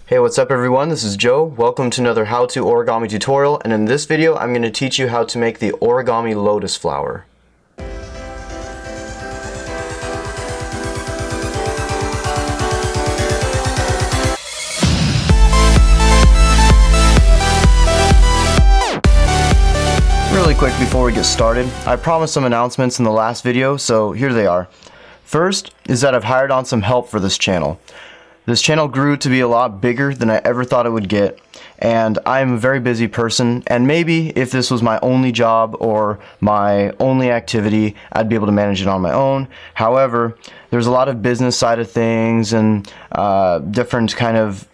Hey, what's up everyone? This is Joe. Welcome to another how-to origami tutorial, and in this video I'm going to teach you how to make the Origami Lotus flower. Really quick before we get started, I promised some announcements in the last video, so here they are. First is that I've hired on some help for this channel. This channel grew to be a lot bigger than I ever thought it would get, and I'm a very busy person, and maybe if this was my only job or my only activity, I'd be able to manage it on my own. However, there's a lot of business side of things and different kind of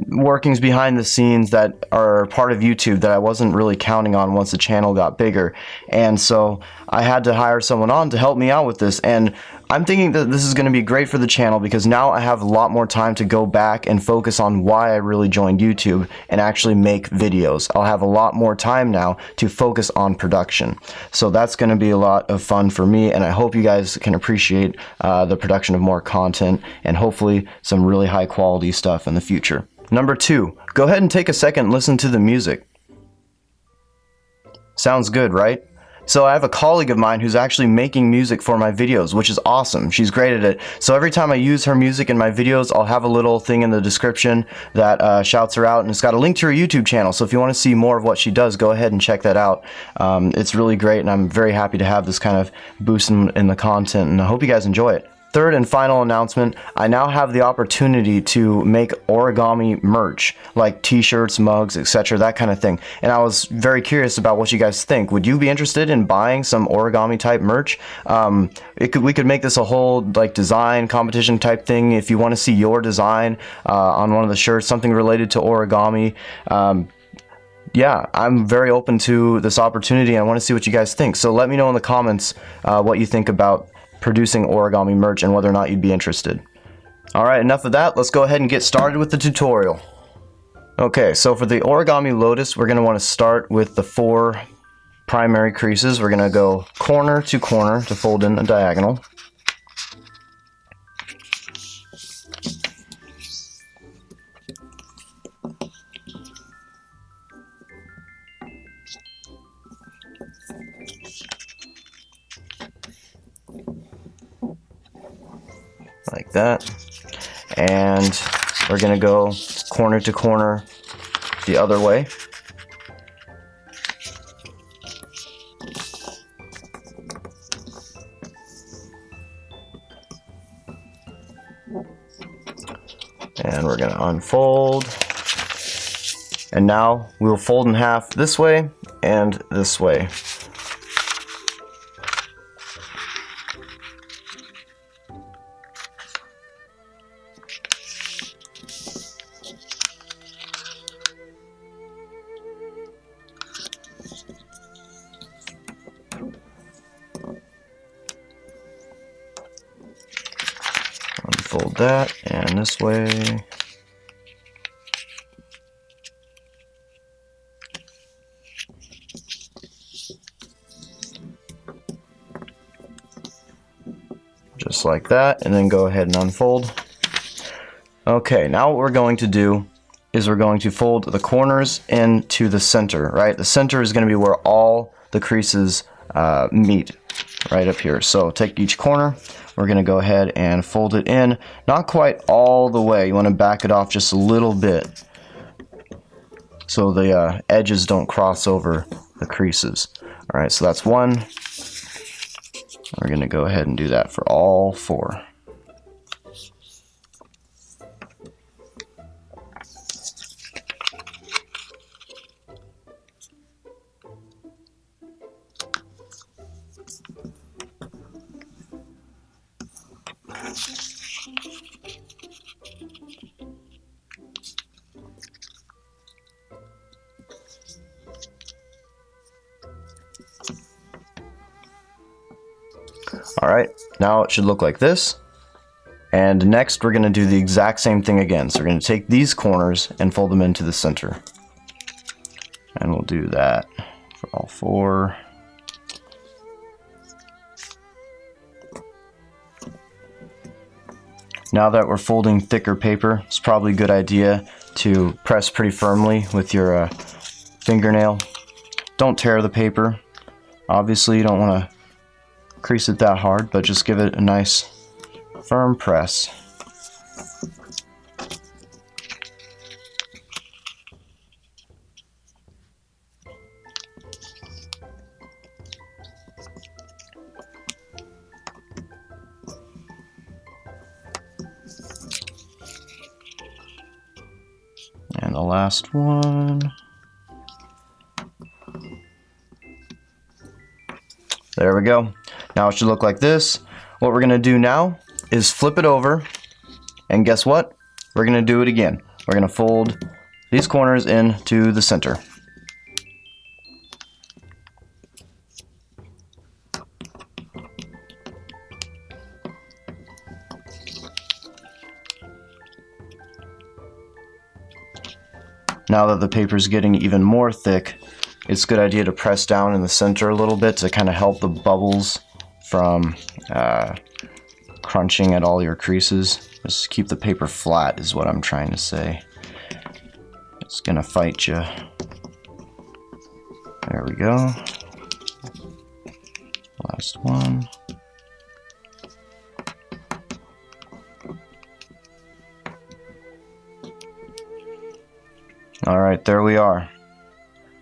workings behind the scenes that are part of YouTube that I wasn't really counting on once the channel got bigger, and so I had to hire someone on to help me out with this. And I'm thinking that this is going to be great for the channel because now I have a lot more time to go back and focus on why I really joined YouTube and actually make videos. I'll have a lot more time now to focus on production, so that's going to be a lot of fun for me, and I hope you guys can appreciate the production of more content and hopefully some really high quality stuff in the future. Number 2, go ahead and take a second and listen to the music. Sounds good, right? So I have a colleague of mine who's actually making music for my videos, which is awesome. She's great at it. So every time I use her music in my videos, I'll have a little thing in the description that shouts her out, and it's got a link to her YouTube channel. So if you want to see more of what she does, go ahead and check that out. It's really great, and I'm very happy to have this kind of boost in the content, and I hope you guys enjoy it. Third and final announcement, I now have the opportunity to make origami merch, like t-shirts, mugs, etc., that kind of thing. And I was very curious about what you guys think. Would you be interested in buying some origami type merch? We could make this a whole like design competition type thing. If you want to see your design on one of the shirts, something related to origami, yeah, I'm very open to this opportunity, and I want to see what you guys think. So let me know in the comments what you think about producing origami merch and whether or not you'd be interested. Alright, enough of that. Let's go ahead and get started with the tutorial. Okay, so for the Origami Lotus, we're going to want to start with the 4 primary creases. We're going to go corner to corner to fold in a diagonal. Like that, and we're gonna go corner to corner the other way. And we're gonna unfold, and now we'll fold in half this way and this way. Unfold that, and this way. Just like that, and then go ahead and unfold. Okay, now what we're going to do is we're going to fold the corners into the center, right? The center is going to be where all the creases meet, right up here. So take each corner. We're going to go ahead and fold it in, not quite all the way. You want to back it off just a little bit so the edges don't cross over the creases. All right, so that's one. We're going to go ahead and do that for all 4. Alright, now it should look like this. And next we're going to do the exact same thing again. So we're going to take these corners and fold them into the center. And we'll do that for all 4. Now that we're folding thicker paper, it's probably a good idea to press pretty firmly with your fingernail. Don't tear the paper. Obviously you don't want to crease it that hard, but just give it a nice firm press. And the last one. There we go. Now it should look like this. What we're going to do now is flip it over, and guess what? We're going to do it again. We're going to fold these corners into the center. Now that the paper is getting even more thick, it's a good idea to press down in the center a little bit to kind of help the bubbles from crunching at all your creases. Just keep the paper flat is what I'm trying to say. It's gonna fight you. There we go. Last one. Alright, there we are.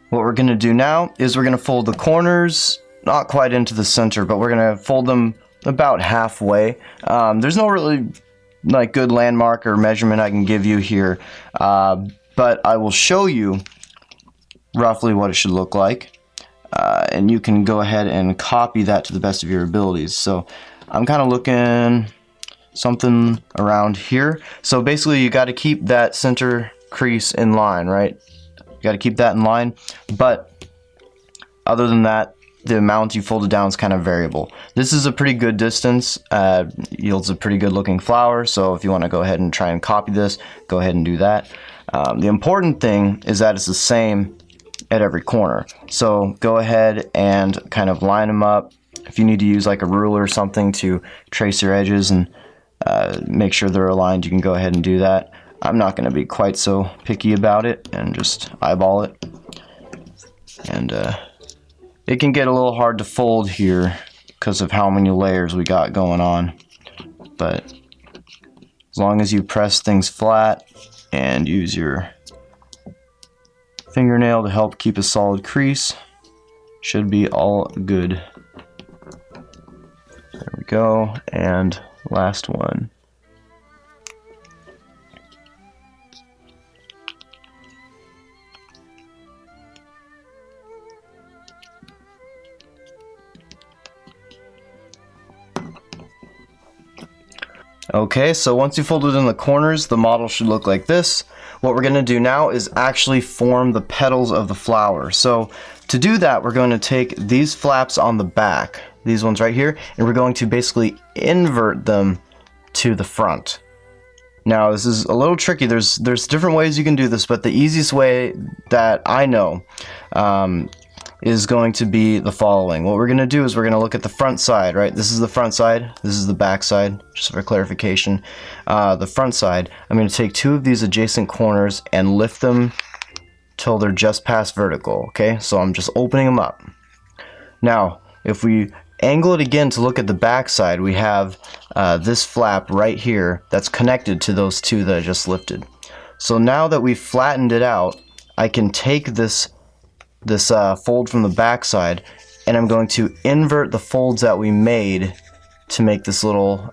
What we're going to do now is we're going to fold the corners, not quite into the center, but we're going to fold them about halfway. There's no really good landmark or measurement I can give you here, but I will show you roughly what it should look like, and you can go ahead and copy that to the best of your abilities. So I'm kind of looking something around here. So basically you got to keep that center crease in line, right? You got to keep that in line, but other than that, the amount you fold it down is kind of variable. This is a pretty good distance, yields a pretty good looking flower, so if you want to go ahead and try and copy this, go ahead and do that. The important thing is that it's the same at every corner, so go ahead and kind of line them up. If you need to use like a ruler or something to trace your edges and make sure they're aligned, you can go ahead and do that. I'm not going to be quite so picky about it and just eyeball it. And it can get a little hard to fold here because of how many layers we got going on. But as long as you press things flat and use your fingernail to help keep a solid crease, should be all good. There we go. And last one. Okay, so once you fold it in the corners, the model should look like this. What we're going to do now is actually form the petals of the flower. So to do that, we're going to take these flaps on the back, these ones right here, and we're going to basically invert them to the front. Now this is a little tricky. There's different ways you can do this, but the easiest way that I know is going to be the following. What we're going to do is we're going to look at the front side, right? This is the front side, this is the back side, just for clarification. The front side, I'm going to take two of these adjacent corners and lift them till they're just past vertical, okay? So I'm just opening them up. Now, if we angle it again to look at the back side, we have this flap right here that's connected to those two that I just lifted. So now that we've flattened it out, I can take this fold from the back side, and I'm going to invert the folds that we made to make this little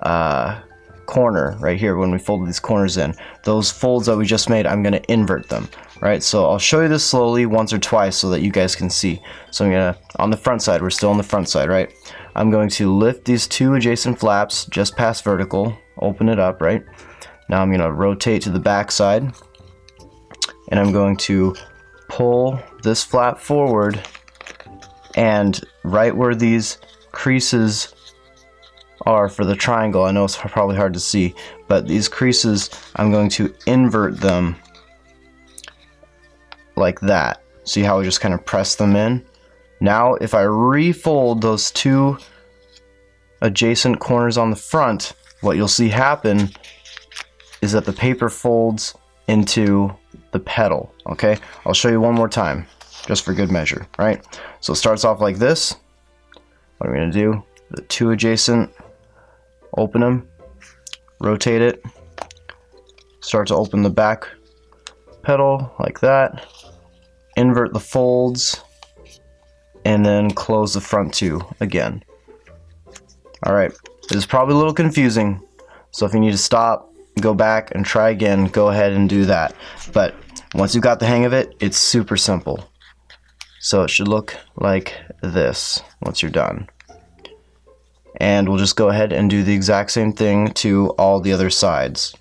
corner right here. When we folded these corners in, those folds that we just made, I'm going to invert them, right? So I'll show you this slowly once or twice so that you guys can see. So I'm gonna, on the front side, we're still on the front side, right? I'm going to lift these two adjacent flaps just past vertical, open it up, right? Now I'm going to rotate to the back side, and I'm going to pull this flap forward, and right where these creases are for the triangle, I know it's probably hard to see, but these creases, I'm going to invert them like that. See how we just kind of press them in? Now if I refold those two adjacent corners on the front, what you'll see happen is that the paper folds into the petal, okay? I'll show you one more time, just for good measure, right? So it starts off like this. What I'm gonna do, the two adjacent, open them, rotate it, start to open the back petal like that, invert the folds, and then close the front two again. Alright, this is probably a little confusing, so if you need to stop, go back and try again, go ahead and do that. But once you've got the hang of it, it's super simple. So it should look like this once you're done. And we'll just go ahead and do the exact same thing to all the other sides.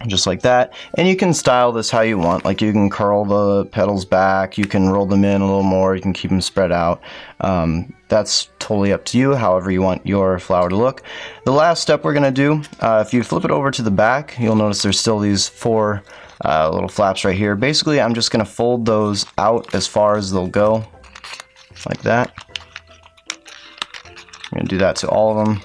Just like that, and you can style this how you want. Like you can curl the petals back, you can roll them in a little more, you can keep them spread out. That's totally up to you, however you want your flower to look. The last step we're gonna do, if you flip it over to the back, you'll notice there's still these four little flaps right here. Basically, I'm just gonna fold those out as far as they'll go, like that. I'm gonna do that to all of them.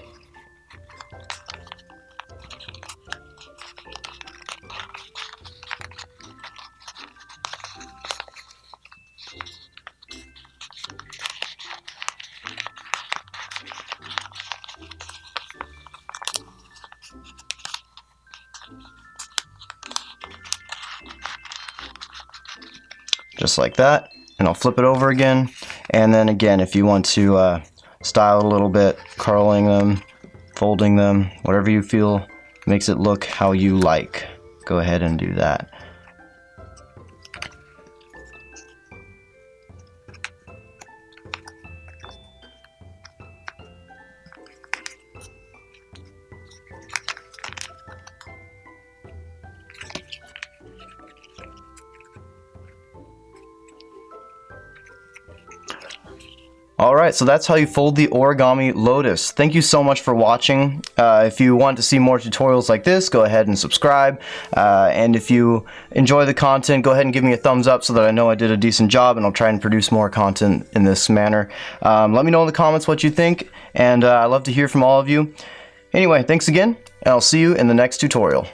Just like that, and I'll flip it over again, and then again, if you want to style it a little bit, curling them, folding them, whatever you feel makes it look how you like, go ahead and do that. Alright, so that's how you fold the Origami Lotus. Thank you so much for watching. If you want to see more tutorials like this, go ahead and subscribe. And if you enjoy the content, go ahead and give me a thumbs up so that I know I did a decent job, and I'll try and produce more content in this manner. Let me know in the comments what you think, and I love to hear from all of you. Anyway, thanks again, and I'll see you in the next tutorial.